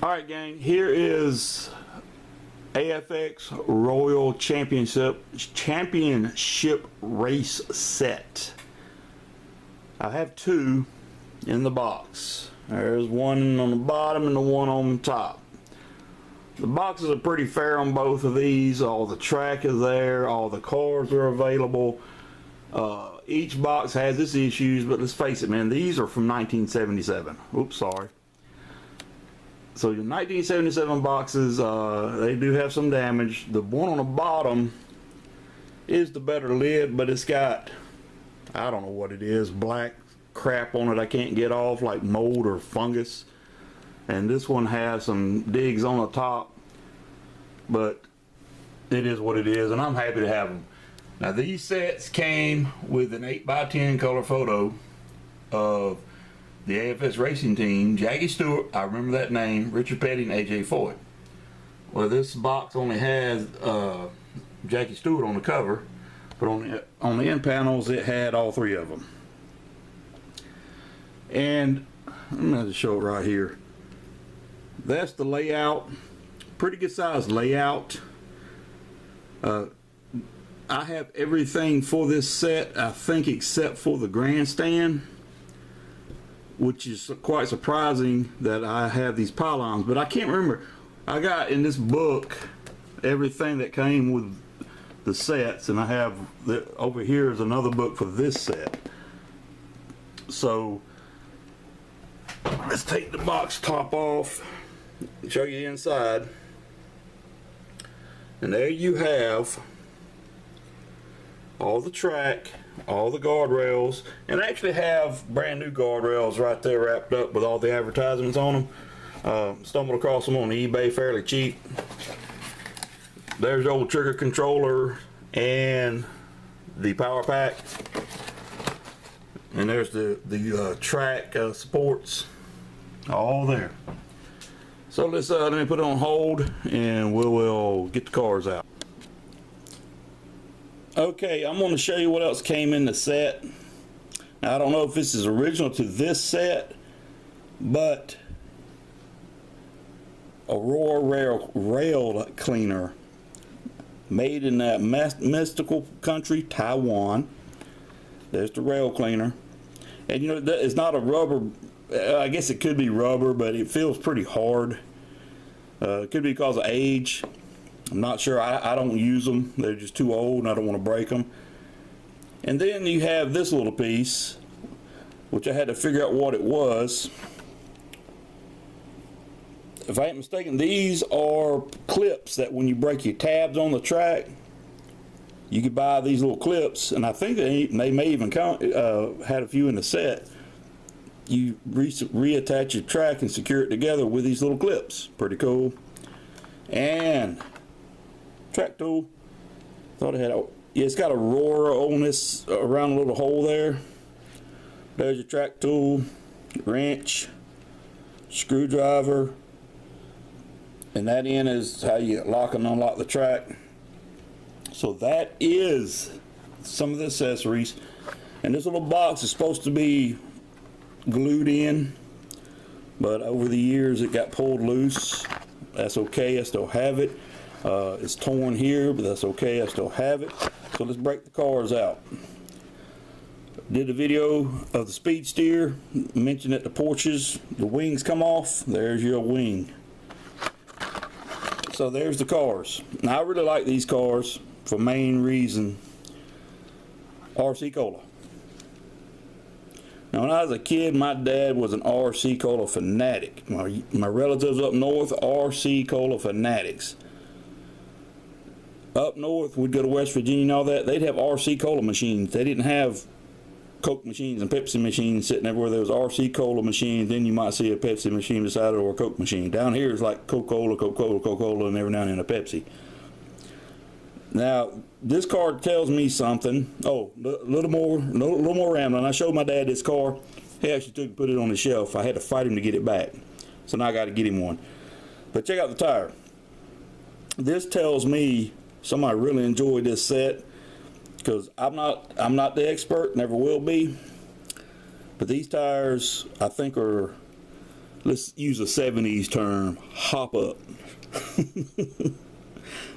Alright gang, here is AFX Royal Championship race set. I have two in the box. There's one on the bottom and the one on top. The boxes are pretty fair on both of these. All the track is there, all the cars are available. Each box has its issues, but let's face it, man, these are from 1977. Oops, sorry. So your 1977 boxes, they do have some damage. The one on the bottom is the better lid, but it's got, I don't know what it is, black crap on it I can't get off, like mold or fungus. And this one has some digs on the top, but it is what it is, and I'm happy to have them. Now these sets came with an 8x10 color photo of the AFS racing team, Jackie Stewart, I remember that name, Richard Petty, and AJ Foyt. Well, this box only has Jackie Stewart on the cover, but on the end panels it had all three of them. And I'm going to show it right here. That's the layout, pretty good size layout. I have everything for this set, I think, except for the grandstand, which is quite surprising that I have these pylons, but I can't remember. I got in this book everything that came with the sets, and I have over here is another book for this set. So let's take the box top off and show you inside, and there you have all the track, all the guardrails, and I actually have brand new guardrails right there wrapped up with all the advertisements on them. Stumbled across them on eBay fairly cheap. There's the old trigger controller and the power pack, and there's the track supports all there. So let's let me put it on hold and we'll get the cars out. Okay, I'm going to show you what else came in the set. Now, I don't know if this is original to this set, but Aurora rail cleaner made in that mystical country, Taiwan. There's the rail cleaner. And you know, it's not a rubber, I guess it could be rubber, but it feels pretty hard. It could be because of age. I'm not sure. I don't use them. They're just too old and I don't want to break them. And then you have this little piece, which I had to figure out what it was. If I ain't mistaken, these are clips that when you break your tabs on the track, you could buy these little clips, and I think they may even had a few in the set. You reattach your track and secure it together with these little clips. Pretty cool. And track tool. Thought it had a, yeah, it's got a Aurora on this around a little hole there. There's your track tool, wrench, screwdriver, and that end is how you lock and unlock the track. So that is some of the accessories. And this little box is supposed to be glued in, but over the years it got pulled loose. That's okay, I still have it. It's torn here, but that's okay, I still have it. So let's break the cars out. Did a video of the speed steer, mentioned that the Porsches, the wings come off. There's your wing. So there's the cars. Now I really like these cars for main reason, RC Cola. Now when I was a kid, my dad was an RC Cola fanatic. My relatives up north, RC Cola fanatics. Up north, we'd go to West Virginia and all that, they'd have RC Cola machines. They didn't have Coke machines and Pepsi machines sitting everywhere. There was RC Cola machines, then you might see a Pepsi machine beside it or a Coke machine. Down here it's like Coca-Cola, Coca-Cola, Coca-Cola, and every now and then a Pepsi. Now, this card tells me something. Oh, a little more rambling. I showed my dad this car. He actually took and put it on the shelf. I had to fight him to get it back. So now I got to get him one. But check out the tire. This tells me somebody really enjoyed this set, because I'm not the expert, never will be. But these tires, I think, are let's use a 70s term, hop up.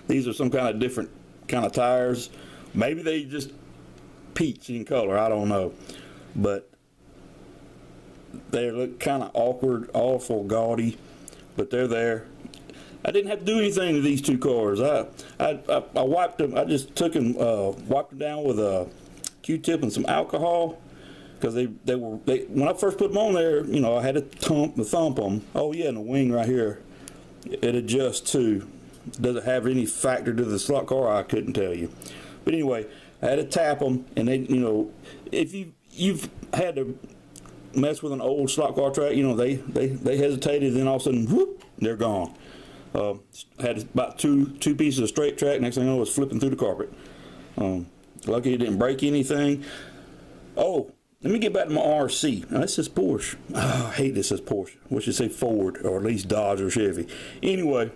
These are some kind of different kind of tires. Maybe they just peach in color, I don't know. But they look kind of awkward, awful gaudy, but they're there. I didn't have to do anything to these two cars. I wiped them. I just took and wiped them down with a Q-tip and some alcohol, because they when I first put them on there, you know, I had to thump them. Oh yeah, and the wing right here, it adjusts too. Does it have any factor to the slot car? I couldn't tell you. But anyway, I had to tap them, and they, you know, if you've had to mess with an old slot car track, you know, they hesitated, then all of a sudden, whoop, they're gone. Had about two pieces of straight track. Next thing I know, I was flipping through the carpet. Lucky it didn't break anything. Oh, let me get back to my RC. Now, this says Porsche. Oh, I hate this says Porsche. What should say Ford, or at least Dodge or Chevy. Anyway,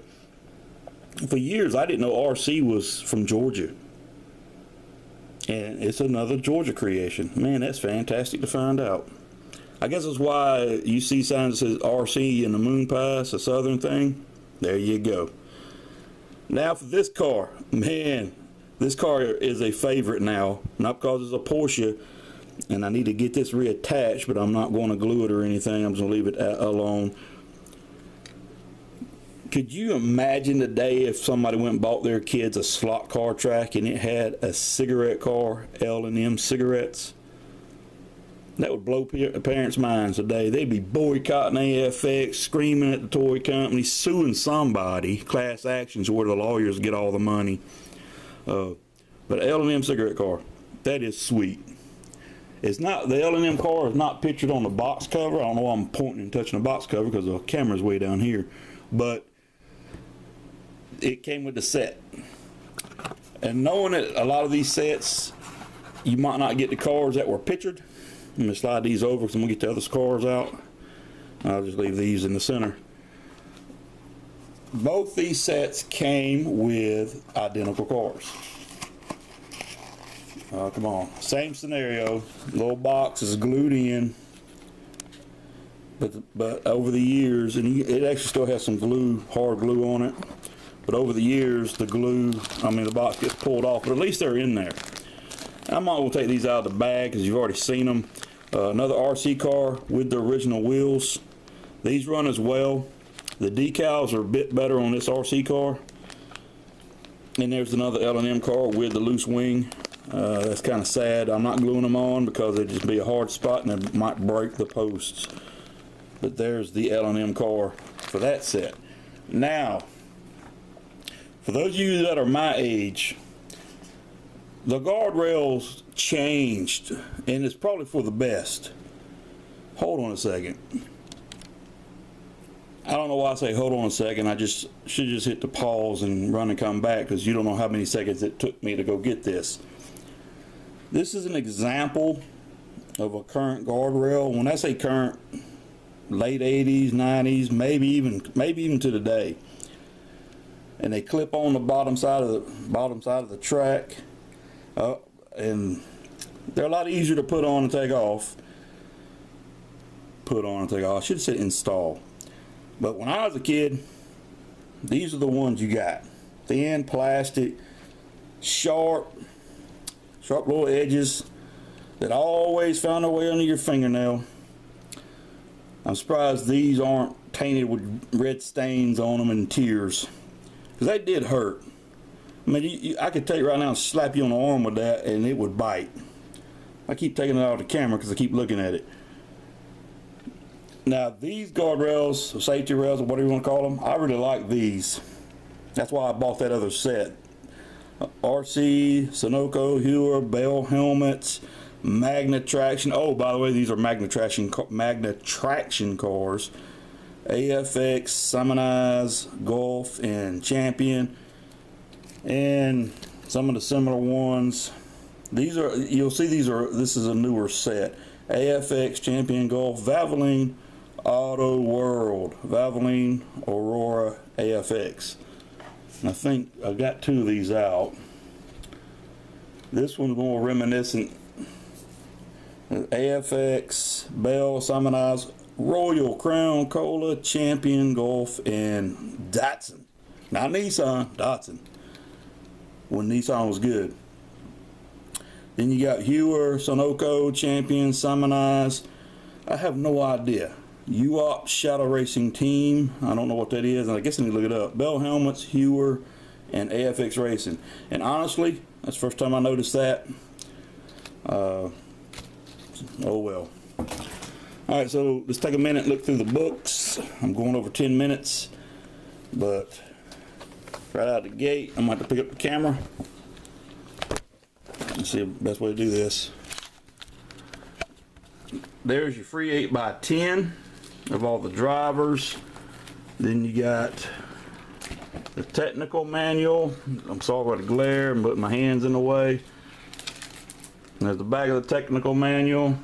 for years I didn't know RC was from Georgia. And it's another Georgia creation. Man, that's fantastic to find out. I guess that's why you see signs that says RC in the Moon Pie. It's a southern thing. There you go. Now for this car. Man, this car is a favorite now. Not because it's a Porsche, and I need to get this reattached, but I'm not going to glue it or anything. I'm just going to leave it alone. Could you imagine the day if somebody went and bought their kids a slot car track and it had a cigarette car, L&M cigarettes? That would blow parents' minds today. They'd be boycotting AFX, screaming at the toy company, suing somebody. Class actions where the lawyers get all the money. But L&M cigarette car, that is sweet. It's not, the L&M car is not pictured on the box cover. I don't know why I'm pointing and touching the box cover, because the camera's way down here. But it came with the set. And knowing that a lot of these sets, you might not get the cars that were pictured. I'm going to slide these over because I'm going to get the other cars out. I'll just leave these in the center. Both these sets came with identical cars. Come on. Same scenario. Little box is glued in. But over the years, and it actually still has some glue, hard glue on it. But over the years, the box gets pulled off. But at least they're in there. I'm not going to take these out of the bag because you've already seen them. Another RC car with the original wheels. These run as well. The decals are a bit better on this RC car. And there's another L&M car with the loose wing. That's kind of sad. I'm not gluing them on because it'd just be a hard spot and it might break the posts. But there's the L&M car for that set. Now, for those of you that are my age, the guardrails changed, and it's probably for the best. Hold on a second. I don't know why I say hold on a second. I should just hit the pause and run and come back, because you don't know how many seconds it took me to go get this. This is an example of a current guardrail. When I say current, late 80s, 90s, maybe even to today. And they clip on the bottom side of the track. And they're a lot easier to put on and take off. I should have said install. But when I was a kid, these are the ones you got. Thin plastic, sharp little edges that always found their way under your fingernail. I'm surprised these aren't tainted with red stains on them and tears, because they did hurt. I mean, I could take right now and slap you on the arm with that and it would bite. I keep taking it out of the camera because I keep looking at it. Now these guardrails, or safety rails, or whatever you want to call them, I really like these. That's why I bought that other set. RC, Sunoco, Heuer, Bell helmets, Magna traction. Oh, by the way, these are Magna traction cars. AFX, Summonize, Golf, and Champion. And some of the similar ones. These are, you'll see this is a newer set. AFX, Champion, Golf, Valvoline, Auto World, Valvoline, Aurora, AFX. And I think I got two of these out. This one's more reminiscent. AFX, Bell, Summonize, Royal, Crown, Cola, Champion, Golf, and Datsun. Not Nissan, Datsun. When Nissan was good. Then you got Heuer, Sunoco, Champion, Simonize. I have no idea. UOP Shadow Racing Team. I don't know what that is, and I guess I need to look it up. Bell Helmets, Heuer, and AFX Racing. And honestly, that's the first time I noticed that. Oh well. Alright, so let's take a minute and look through the books. I'm going over 10 minutes, but right out the gate, I'm going to have to pick up the camera. Let's see the best way to do this. There's your free 8x10 of all the drivers. Then you got the technical manual. I'm sorry about the glare, I'm putting my hands in the way. And there's the back of the technical manual.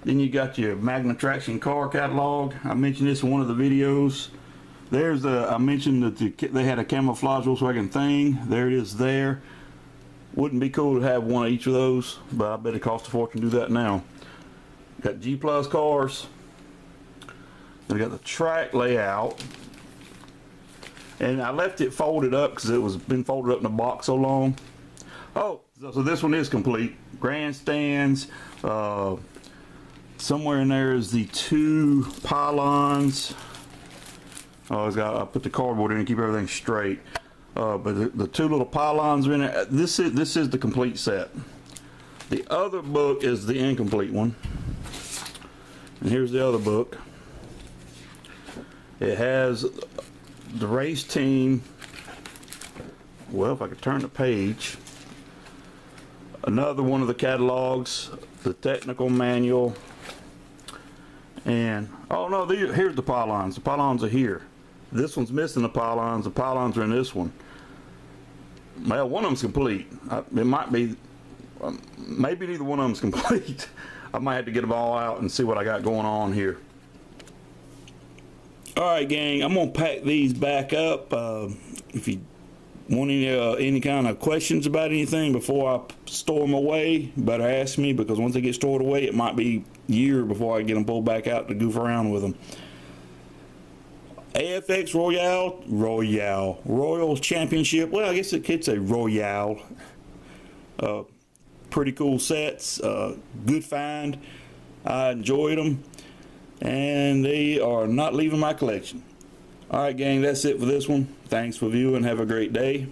Then you got your Magna Traction car catalog. I mentioned this in one of the videos. There's I mentioned that they had a camouflage Volkswagen thing. There it is there. Wouldn't be cool to have one of each of those, but I bet it costs a fortune to do that now. Got G Plus cars. Then we got the track layout. And I left it folded up because it was been folded up in the box so long. Oh, so this one is complete. Grandstands. Somewhere in there is the 2 pylons. Oh, I put the cardboard in and keep everything straight. But the 2 little pylons are in there. This is the complete set. The other book is the incomplete one. And here's the other book. It has the race team. Well, if I could turn the page. Another one of the catalogs, the technical manual. And oh no, here's the pylons. The pylons are here. This one's missing the pylons. The pylons are in this one. Well, one of them's complete. It might be, maybe neither one of them's complete. I might have to get them all out and see what I got going on here. Alright gang, I'm going to pack these back up. If you want any kind of questions about anything before I store them away, you better ask me, because once they get stored away, it might be a year before I get them pulled back out to goof around with them. AFX Royale Championship. Well, I guess it could say Royale. Pretty cool sets. Good find. I enjoyed them, and they are not leaving my collection. Alright gang, that's it for this one. Thanks for viewing. Have a great day.